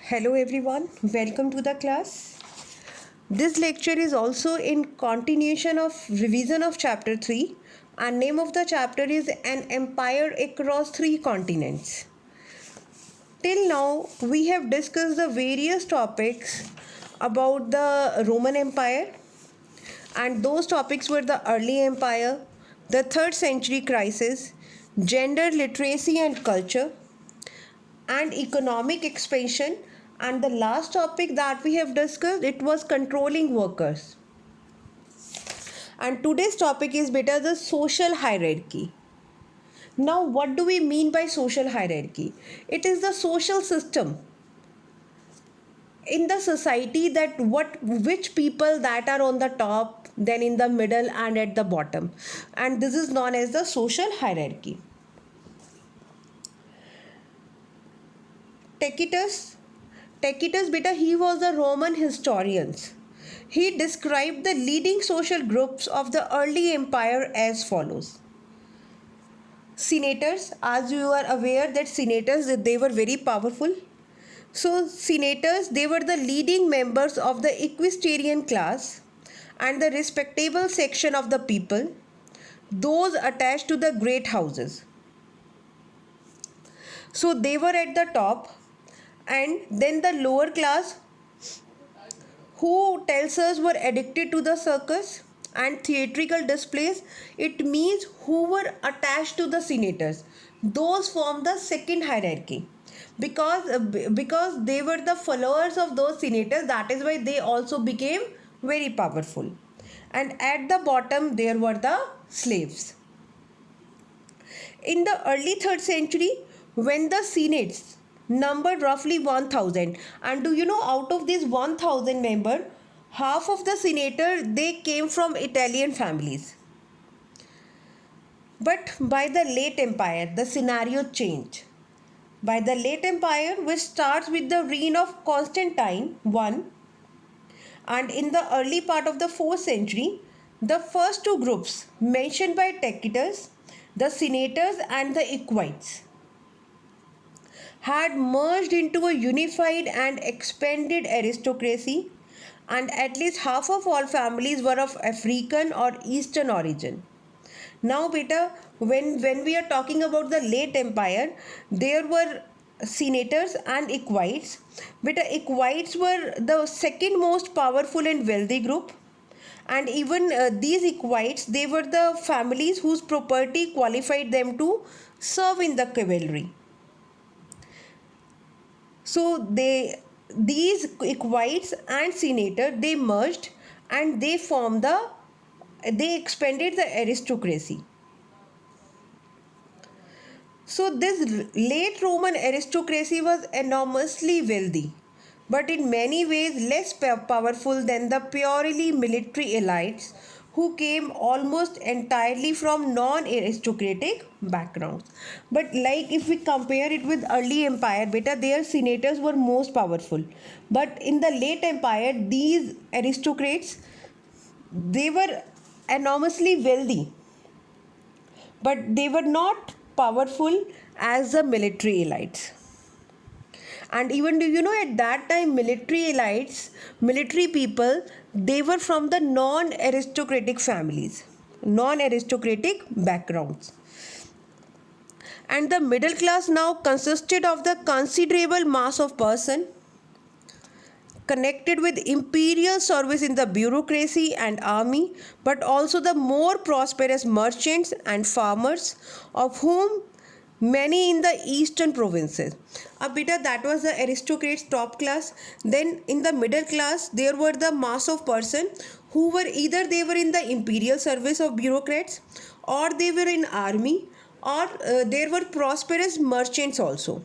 Hello everyone, welcome to the class. This lecture is also in continuation of revision of chapter 3 and name of the chapter is An Empire Across Three Continents. Till now we have discussed the various topics about the Roman Empire, and those topics were the early empire, the 3rd century crisis, gender literacy and culture, and economic expansion, and the last topic that we have discussed, it was controlling workers. And today's topic is better the social hierarchy. Now what do we mean by social hierarchy? It is the social system in the society that which people that are on the top, then in the middle and at the bottom, and this is known as the social hierarchy. Tacitus beta, he was a Roman historian. He described the leading social groups of the early empire as follows. Senators, as you are aware that senators, they were very powerful. So senators, they were the leading members of the equestrian class and the respectable section of the people, those attached to the great houses. So they were at the top, and then the lower class, who tells us were addicted to the circus and theatrical displays. It means who were attached to the senators. Those form the second hierarchy because they were the followers of those senators. That is why they also became very powerful. And at the bottom there were the slaves. In the early 3rd century, when the senates numbered roughly 1000, and do you know, out of these 1000 members, half of the senators, they came from Italian families. But by the late empire, the scenario changed. By the late empire, which starts with the reign of Constantine I, and in the early part of the 4th century, the first two groups mentioned by Tacitus, the senators and the equites, had merged into a unified and expanded aristocracy, and at least half of all families were of African or Eastern origin. Now beta, when we are talking about the late empire, there were senators and equites. Beta, equites were the second most powerful and wealthy group, and even these equites, they were the families whose property qualified them to serve in the cavalry. So these equites and senator, they merged and they expanded the aristocracy. So this late Roman aristocracy was enormously wealthy, but in many ways less powerful than the purely military elites who came almost entirely from non-aristocratic backgrounds. But like if we compare it with early empire, beta, their senators were most powerful. But in the late empire, these aristocrats, they were enormously wealthy, but they were not powerful as the military elites. And even, do you know, at that time military people, they were from the non-aristocratic families, non-aristocratic backgrounds. And the middle class now consisted of the considerable mass of person connected with imperial service in the bureaucracy and army, but also the more prosperous merchants and farmers, of whom many in the eastern provinces. Beta, that was the aristocrats top class. Then in the middle class, there were the mass of person who were either they were in the imperial service of bureaucrats, or they were in army, or there were prosperous merchants also.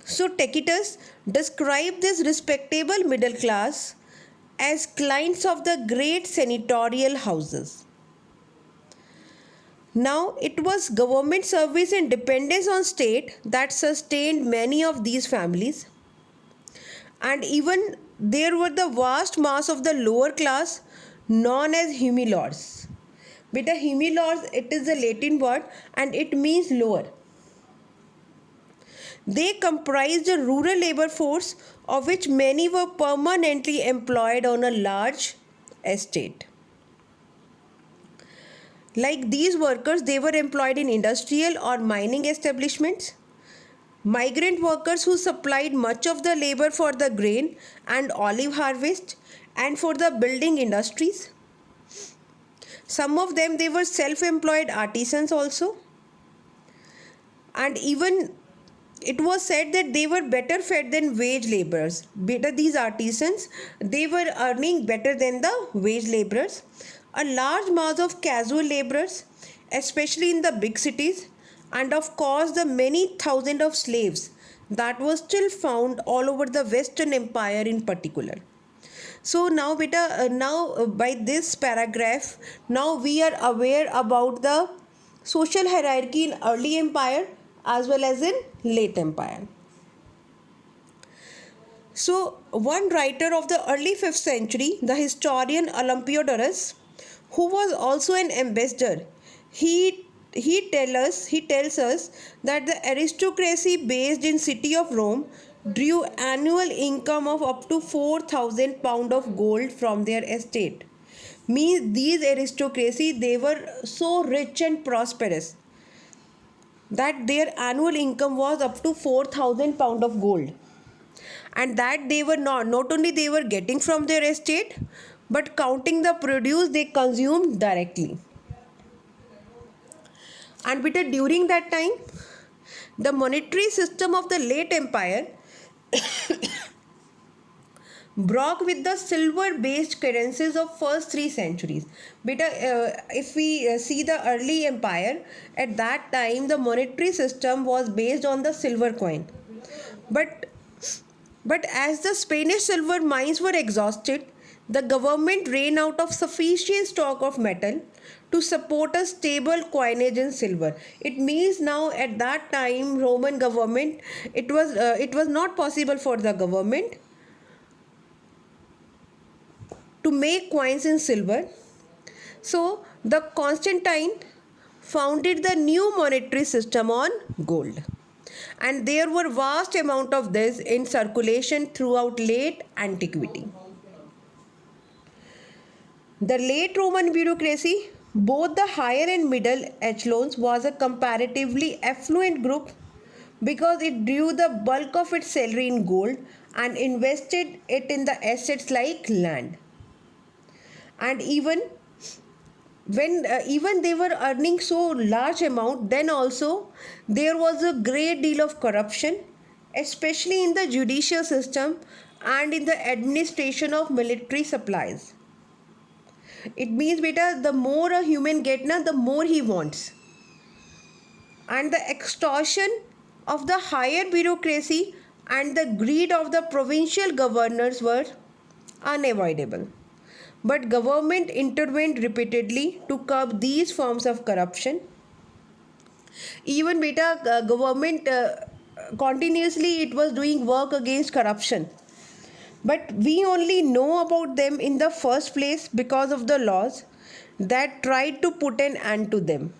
So Tacitus described this respectable middle class as clients of the great senatorial houses. Now it was government service and dependence on state that sustained many of these families, and even there were the vast mass of the lower class known as humilores. Beta, humilores, it is a Latin word and it means lower. They comprised a rural labor force of which many were permanently employed on a large estate. Like these workers, they were employed in industrial or mining establishments. Migrant workers who supplied much of the labor for the grain and olive harvest and for the building industries. Some of them, they were self-employed artisans also. And even it was said that they were better fed than wage laborers. Better these artisans, they were earning better than the wage laborers. A large mass of casual laborers, especially in the big cities, and of course the many thousands of slaves that were still found all over the Western Empire in particular. So now beta, by this paragraph, now we are aware about the social hierarchy in early empire as well as in late empire. So one writer of the early 5th century, the historian Olympiodorus, who was also an ambassador, he tells us that the aristocracy based in city of Rome drew annual income of up to 4,000 pound of gold from their estate. Means these aristocracy, they were so rich and prosperous that their annual income was up to 4,000 pound of gold, and that they were not only they were getting from their estate, but counting the produce they consumed directly. And during that time, the monetary system of the late empire broke with the silver based currencies of first 3 centuries. If we see the early empire, at that time the monetary system was based on the silver coin. But as the Spanish silver mines were exhausted, the government ran out of sufficient stock of metal to support a stable coinage in silver. It means now at that time Roman government, it was not possible for the government to make coins in silver. So the Constantine founded the new monetary system on gold. And there were vast amount of this in circulation throughout late antiquity. The late Roman bureaucracy, both the higher and middle echelons, was a comparatively affluent group because it drew the bulk of its salary in gold and invested it in the assets like land. And even they were earning so large amount, then also there was a great deal of corruption, especially in the judicial system and in the administration of military supplies. It means the more a human get na, the more he wants. And the extortion of the higher bureaucracy and the greed of the provincial governors were unavoidable. But government intervened repeatedly to curb these forms of corruption. Even government continuously it was doing work against corruption. But we only know about them in the first place because of the laws that tried to put an end to them.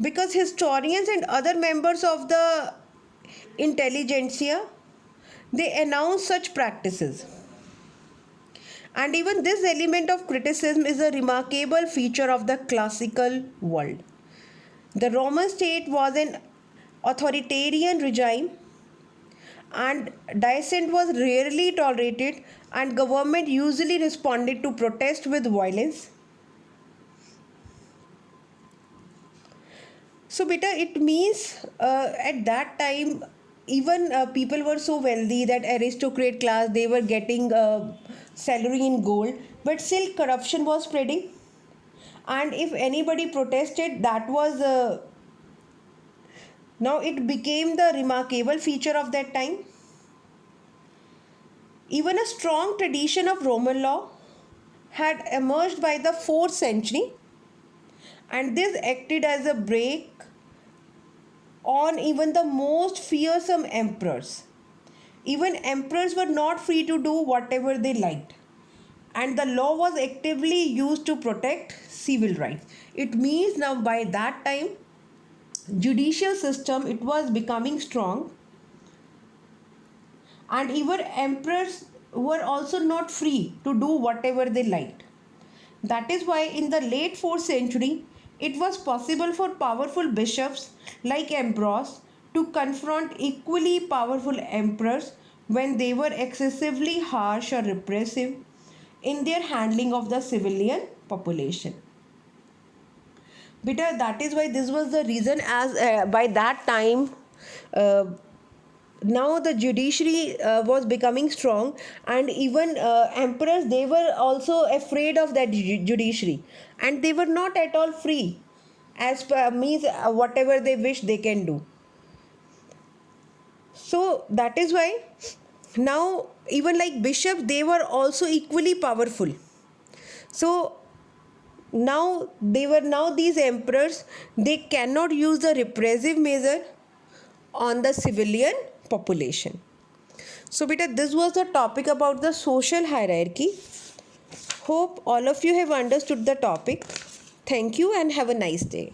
Because historians and other members of the intelligentsia, they announce such practices. And even this element of criticism is a remarkable feature of the classical world. The Roman state was an authoritarian regime and dissent was rarely tolerated, and government usually responded to protest with violence. So it means at that time even people were so wealthy that aristocrat class, they were getting salary in gold, but still corruption was spreading. And if anybody protested, that was now it became the remarkable feature of that time. Even a strong tradition of Roman law had emerged by the 4th century, and this acted as a brake on even the most fearsome emperors. Even emperors were not free to do whatever they liked, and the law was actively used to protect civil rights. It means now by that time judicial system, it was becoming strong, and even emperors were also not free to do whatever they liked. That is why in the late 4th century, it was possible for powerful bishops like Ambrose to confront equally powerful emperors when they were excessively harsh or repressive in their handling of the civilian population. Because that is why this was the reason, as by that time, uh, now the judiciary was becoming strong, and even emperors, they were also afraid of that judiciary, and they were not at all free, as per means whatever they wish they can do. So that is why now even like bishops, they were also equally powerful. So now these emperors, they cannot use the repressive measure on the civilian population. So beta, this was the topic about the social hierarchy. Hope all of you have understood the topic. Thank you and have a nice day.